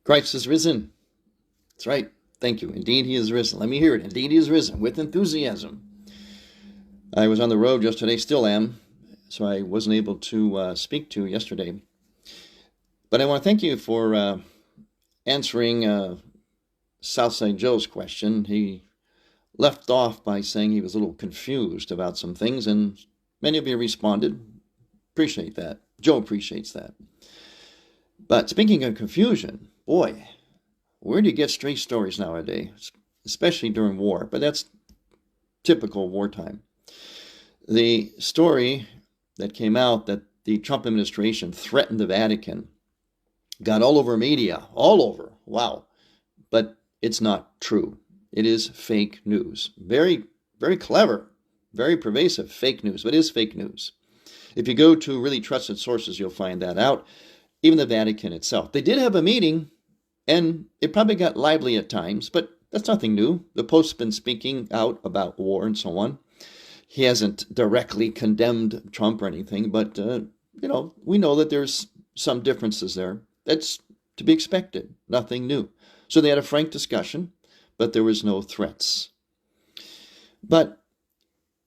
Christ is risen. That's right. Thank you. Indeed, he is risen. Let me hear it. Indeed, he is risen with enthusiasm. I was on the road yesterday, still am, so I wasn't able to speak to yesterday. But I want to thank you for answering Southside Joe's question. He left off by saying he was a little confused about some things, and many of you responded. Appreciate that. Joe appreciates that. But speaking of confusion, boy, where do you get stray stories nowadays, especially during war? But that's typical wartime. The story that came out that the Trump administration threatened the Vatican got all over media, all over. Wow. But it's not true. It is fake news. Very, very clever, very pervasive fake news, but it is fake news. If you go to really trusted sources, you'll find that out. Even the Vatican itself. They did have a meeting, and it probably got lively at times, but that's nothing new. The Pope's been speaking out about war and so on. He hasn't directly condemned Trump or anything, but, we know that there's some differences there. That's to be expected, nothing new. So they had a frank discussion, but there was no threats. But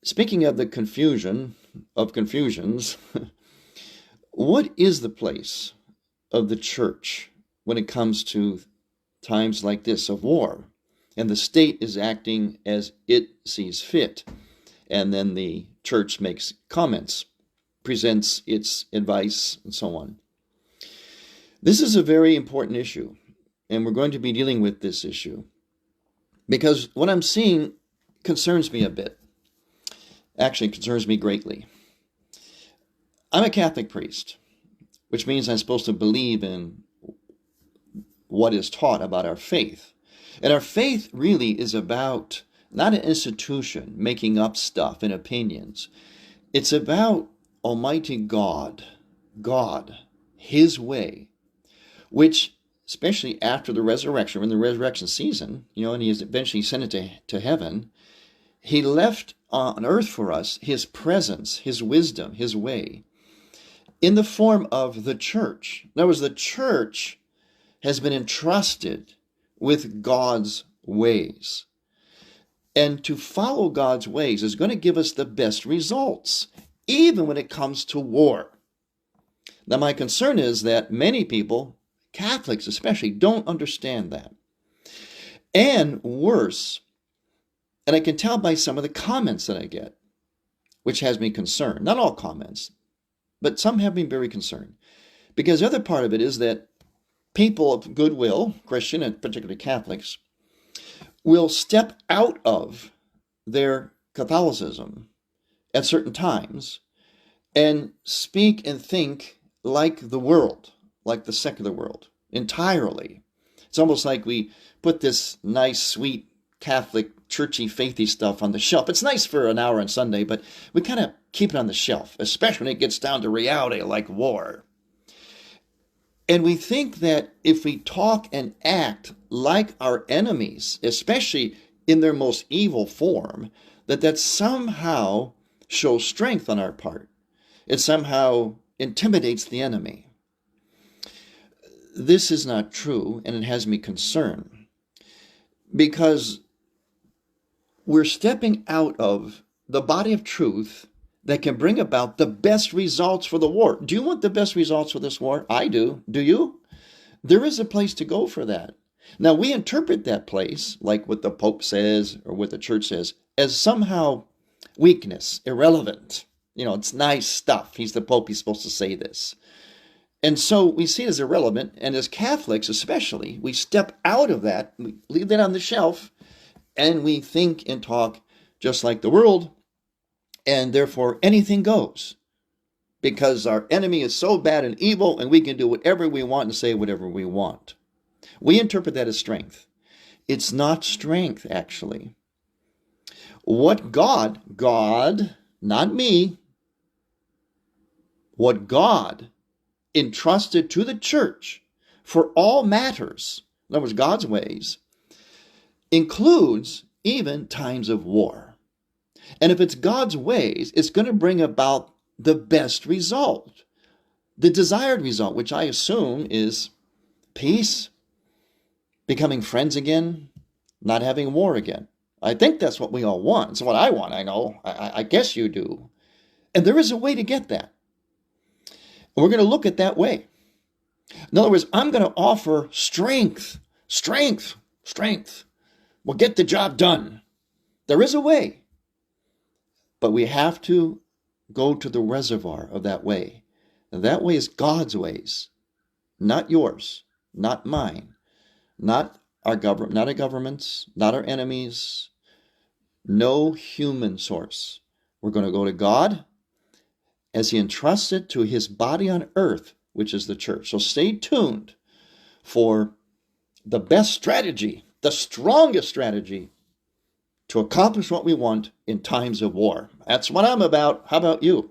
speaking of the confusion of confusions, what is the place of the church when it comes to times like this of war? And the state is acting as it sees fit. And then the church makes comments, presents its advice, and so on. This is a very important issue, and we're going to be dealing with this issue because what I'm seeing concerns me a bit. Actually, concerns me greatly. I'm a Catholic priest, which means I'm supposed to believe in what is taught about our faith. And our faith really is about not an institution making up stuff and opinions. It's about Almighty God, His way, which, especially after the resurrection, in the resurrection season, and He is eventually sent to heaven, He left on earth for us His presence, His wisdom, His way, in the form of the church. In other words, the church has been entrusted with God's ways. And to follow God's ways is going to give us the best results, even when it comes to war. Now, my concern is that many people, Catholics especially, don't understand that. And worse, and I can tell by some of the comments that I get, which has me concerned. Not all comments, but some have me very concerned. Because the other part of it is that people of goodwill, Christian and particularly Catholics, will step out of their Catholicism at certain times and speak and think like the world, like the secular world, entirely. It's almost like we put this nice, sweet, Catholic, churchy, faithy stuff on the shelf. It's nice for an hour on Sunday, but we kind of keep it on the shelf, especially when it gets down to reality like war. And we think that if we talk and act like our enemies, especially in their most evil form, that somehow shows strength on our part. It somehow intimidates the enemy. This is not true, and it has me concerned, because we're stepping out of the body of truth that can bring about the best results for the war. Do you want the best results for this war? I do. Do you? There is a place to go for that. Now, we interpret that place, like what the Pope says or what the church says, as somehow weakness, irrelevant. It's nice stuff. He's the Pope. He's supposed to say this. And so we see it as irrelevant. And as Catholics especially, we step out of that, we leave that on the shelf, and we think and talk just like the world. And therefore, anything goes, because our enemy is so bad and evil, and we can do whatever we want and say whatever we want. We interpret that as strength. It's not strength, actually. What God, not me, what God entrusted to the church for all matters, in other words, God's ways, includes even times of war. And if it's God's ways, it's going to bring about the best result, the desired result, which I assume is peace, becoming friends again, not having war again. I think that's what we all want. It's what I want, I know. I guess you do. And there is a way to get that. And we're going to look at that way. In other words, I'm going to offer strength. Strength. Strength. We'll get the job done. There is a way. But we have to go to the reservoir of that way. And that way is God's ways. Not yours. Not mine. Not our government, not our governments, not our enemies. No human source. We're going to go to God as he entrusts it to his body on earth, which is the church. So stay tuned for the best strategy, the strongest strategy to accomplish what we want in times of war. That's what I'm about. How about you?